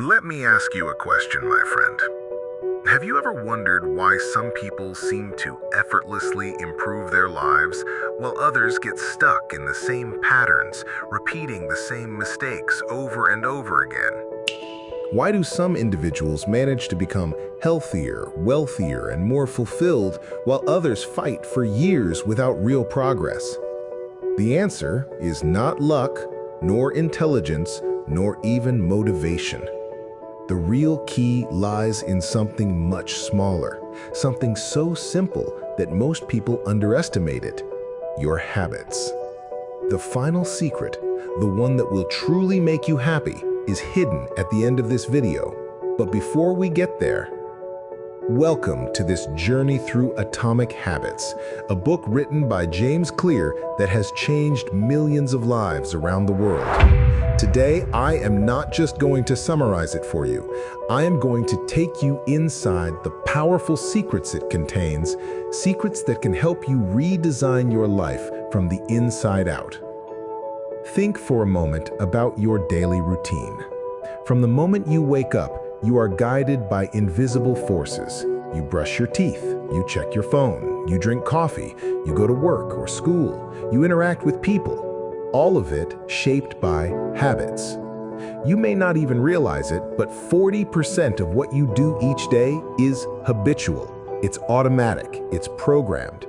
Let me ask you a question, my friend. Have you ever wondered why some people seem to effortlessly improve their lives while others get stuck in the same patterns, repeating the same mistakes over and over again? Why do some individuals manage to become healthier, wealthier, and more fulfilled while others fight for years without real progress? The answer is not luck, nor intelligence, nor even motivation. The real key lies in something much smaller, something so simple that most people underestimate it: your habits. The final secret, the one that will truly make you happy, is hidden at the end of this video. But before we get there, welcome to this journey through Atomic Habits, a book written by James Clear that has changed millions of lives around the world. Today, I am not just going to summarize it for you. I am going to take you inside the powerful secrets it contains, secrets that can help you redesign your life from the inside out. Think for a moment about your daily routine. From the moment you wake up, you are guided by invisible forces. You brush your teeth, you check your phone, you drink coffee, you go to work or school, you interact with people. All of it shaped by habits. You may not even realize it, but 40% of what you do each day is habitual. It's automatic, it's programmed.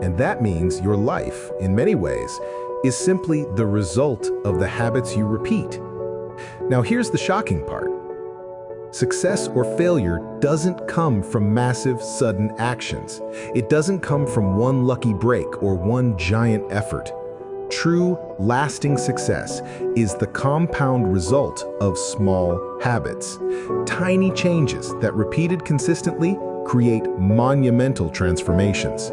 And that means your life, in many ways, is simply the result of the habits you repeat. Now here's the shocking part. Success or failure doesn't come from massive, sudden actions. It doesn't come from one lucky break or one giant effort. True, lasting success is the compound result of small habits. Tiny changes that, repeated consistently, create monumental transformations.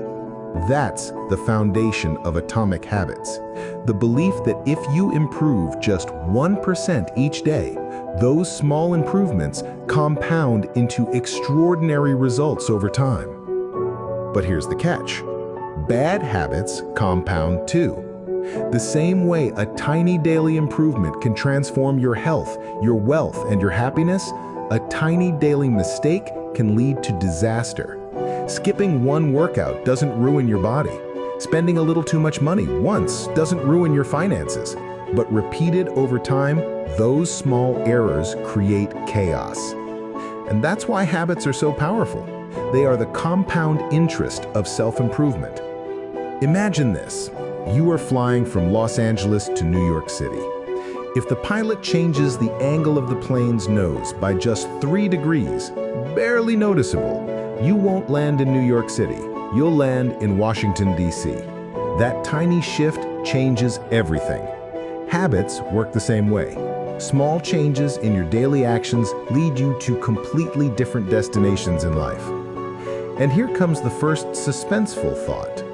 That's the foundation of Atomic Habits. The belief that if you improve just 1% each day, those small improvements compound into extraordinary results over time. But here's the catch. Bad habits compound too. The same way a tiny daily improvement can transform your health, your wealth, and your happiness, a tiny daily mistake can lead to disaster. Skipping one workout doesn't ruin your body. Spending a little too much money once doesn't ruin your finances. But repeated over time, those small errors create chaos. And that's why habits are so powerful. They are the compound interest of self-improvement. Imagine this. You are flying from Los Angeles to New York City. If the pilot changes the angle of the plane's nose by just 3 degrees, barely noticeable, you won't land in New York City. You'll land in Washington, D.C. That tiny shift changes everything. Habits work the same way. Small changes in your daily actions lead you to completely different destinations in life. And here comes the first suspenseful thought.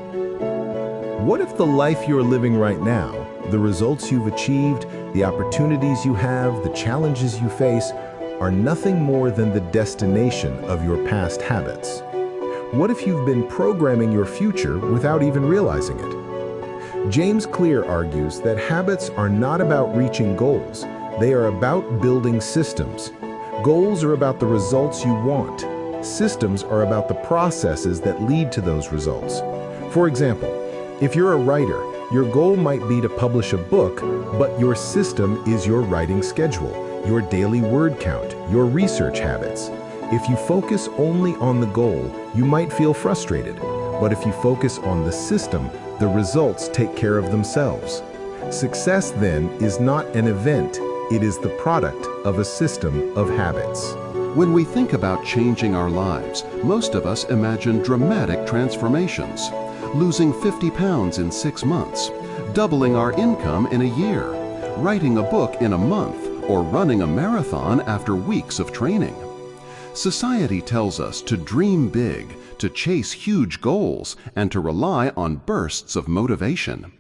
What if the life you're living right now, the results you've achieved, the opportunities you have, the challenges you face, are nothing more than the destination of your past habits? What if you've been programming your future without even realizing it? James Clear argues that habits are not about reaching goals. They are about building systems. Goals are about the results you want. Systems are about the processes that lead to those results. For example, if you're a writer, your goal might be to publish a book, but your system is your writing schedule, your daily word count, your research habits. If you focus only on the goal, you might feel frustrated. But if you focus on the system, the results take care of themselves. Success, then, is not an event. It is the product of a system of habits. When we think about changing our lives, most of us imagine dramatic transformations. Losing 50 pounds in 6 months, doubling our income in a year, writing a book in a month, or running a marathon after weeks of training. Society tells us to dream big, to chase huge goals, and to rely on bursts of motivation.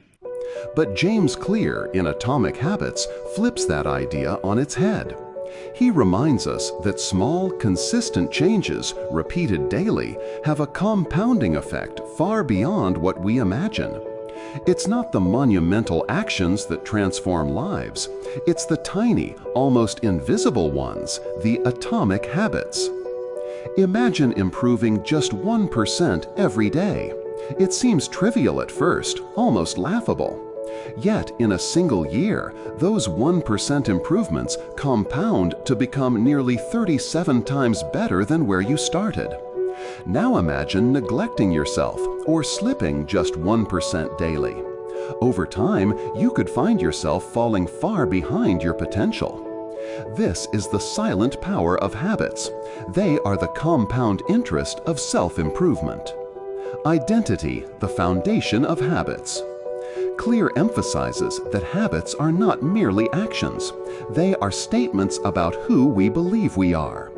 But James Clear in Atomic Habits flips that idea on its head. He reminds us that small, consistent changes, repeated daily, have a compounding effect far beyond what we imagine. It's not the monumental actions that transform lives. It's the tiny, almost invisible ones, the atomic habits. Imagine improving just 1% every day. It seems trivial at first, almost laughable. Yet, in a single year, those 1% improvements compound to become nearly 37 times better than where you started. Now imagine neglecting yourself or slipping just 1% daily. Over time, you could find yourself falling far behind your potential. This is the silent power of habits. They are the compound interest of self-improvement. Identity, the foundation of habits. Clear emphasizes that habits are not merely actions. They are statements about who we believe we are.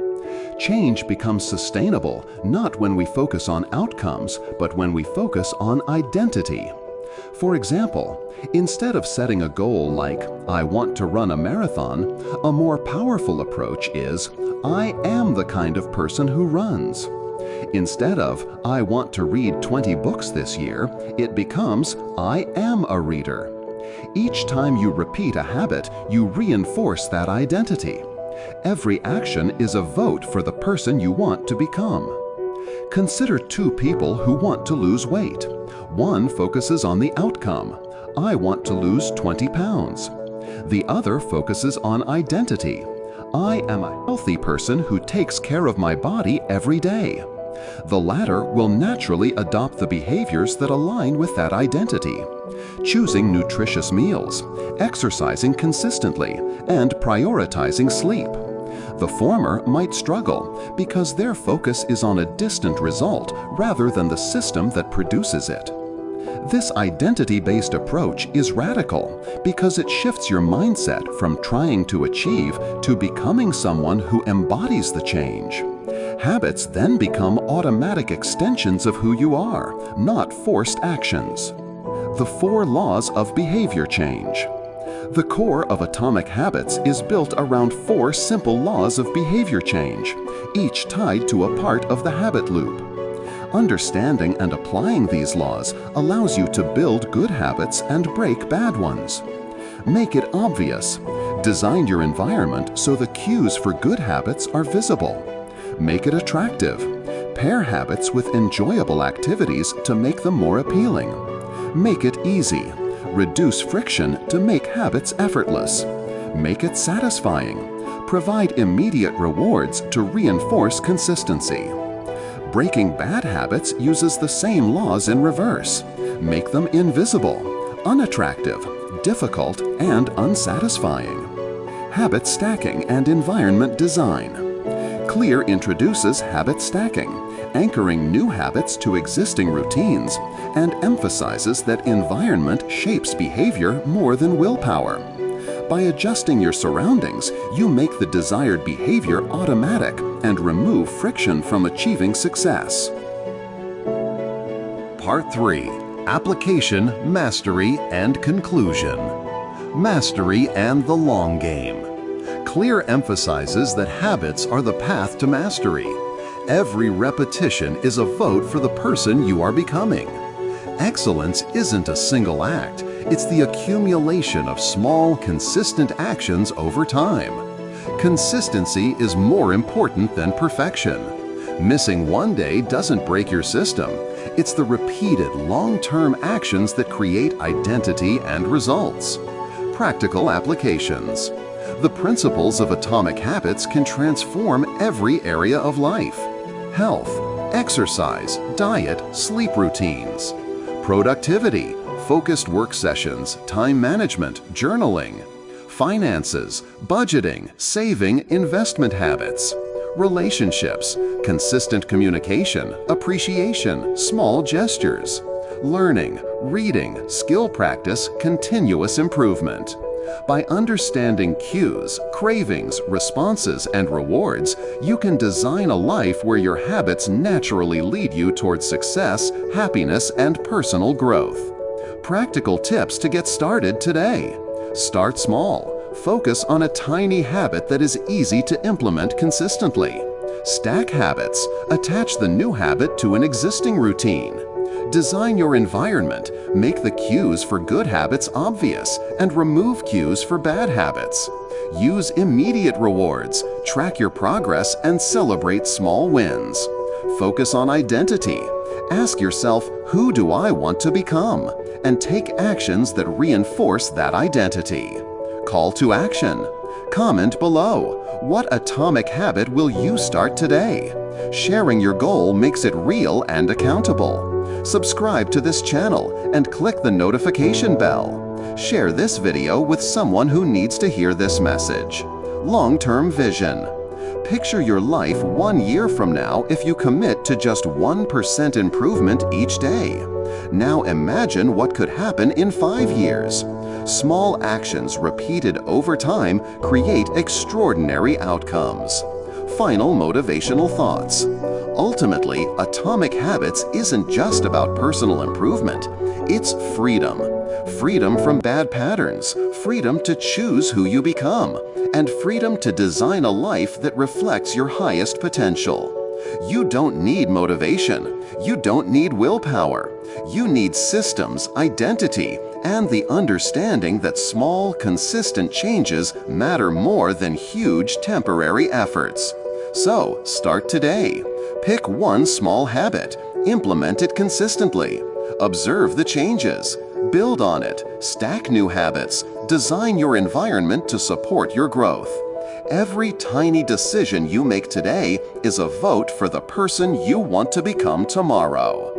Change becomes sustainable not when we focus on outcomes, but when we focus on identity. For example, instead of setting a goal like, "I want to run a marathon," a more powerful approach is, "I am the kind of person who runs." Instead of, "I want to read 20 books this year," it becomes, "I am a reader." Each time you repeat a habit, you reinforce that identity. Every action is a vote for the person you want to become. Consider two people who want to lose weight. One focuses on the outcome. "I want to lose 20 pounds." The other focuses on identity. "I am a healthy person who takes care of my body every day." The latter will naturally adopt the behaviors that align with that identity. Choosing nutritious meals, exercising consistently, and prioritizing sleep. The former might struggle because their focus is on a distant result rather than the system that produces it. This identity-based approach is radical because it shifts your mindset from trying to achieve to becoming someone who embodies the change. Habits then become automatic extensions of who you are, not forced actions. The 4 laws of behavior change. The core of Atomic Habits is built around 4 simple laws of behavior change, each tied to a part of the habit loop. Understanding and applying these laws allows you to build good habits and break bad ones. Make it obvious. Design your environment so the cues for good habits are visible. Make it attractive. Pair habits with enjoyable activities to make them more appealing. Make it easy. Reduce friction to make habits effortless. Make it satisfying. Provide immediate rewards to reinforce consistency. Breaking bad habits uses the same laws in reverse. Make them invisible, unattractive, difficult, and unsatisfying. Habit stacking and environment design. CLEAR introduces habit stacking, anchoring new habits to existing routines, and emphasizes that environment shapes behavior more than willpower. By adjusting your surroundings, you make the desired behavior automatic and remove friction from achieving success. Part 3. Application, Mastery, and Conclusion. Mastery and the long game. CLEAR emphasizes that habits are the path to mastery. Every repetition is a vote for the person you are becoming. Excellence isn't a single act. It's the accumulation of small, consistent actions over time. Consistency is more important than perfection. Missing one day doesn't break your system. It's the repeated, long-term actions that create identity and results. Practical applications. The principles of Atomic Habits can transform every area of life. Health, exercise, diet, sleep routines. Productivity, focused work sessions, time management, journaling. Finances, budgeting, saving, investment habits. Relationships, consistent communication, appreciation, small gestures. Learning, reading, skill practice, continuous improvement. By understanding cues, cravings, responses, and rewards, you can design a life where your habits naturally lead you towards success, happiness, and personal growth. Practical tips to get started today. Start small. Focus on a tiny habit that is easy to implement consistently. Stack habits. Attach the new habit to an existing routine. Design your environment, make the cues for good habits obvious, and remove cues for bad habits. Use immediate rewards, track your progress, and celebrate small wins. Focus on identity. Ask yourself, who do I want to become? And take actions that reinforce that identity. Call to action. Comment below. What atomic habit will you start today? Sharing your goal makes it real and accountable. Subscribe to this channel and click the notification bell. Share this video with someone who needs to hear this message. Long-term vision. Picture your life 1 year from now if you commit to just 1% improvement each day. Now imagine what could happen in 5 years. Small actions repeated over time create extraordinary outcomes. Final motivational thoughts. Ultimately, Atomic Habits isn't just about personal improvement. It's freedom. Freedom from bad patterns, freedom to choose who you become, and freedom to design a life that reflects your highest potential. You don't need motivation. You don't need willpower. You need systems, identity, and the understanding that small, consistent changes matter more than huge temporary efforts. So, start today. Pick one small habit, implement it consistently. Observe the changes. Build on it, stack new habits, design your environment to support your growth. Every tiny decision you make today is a vote for the person you want to become tomorrow.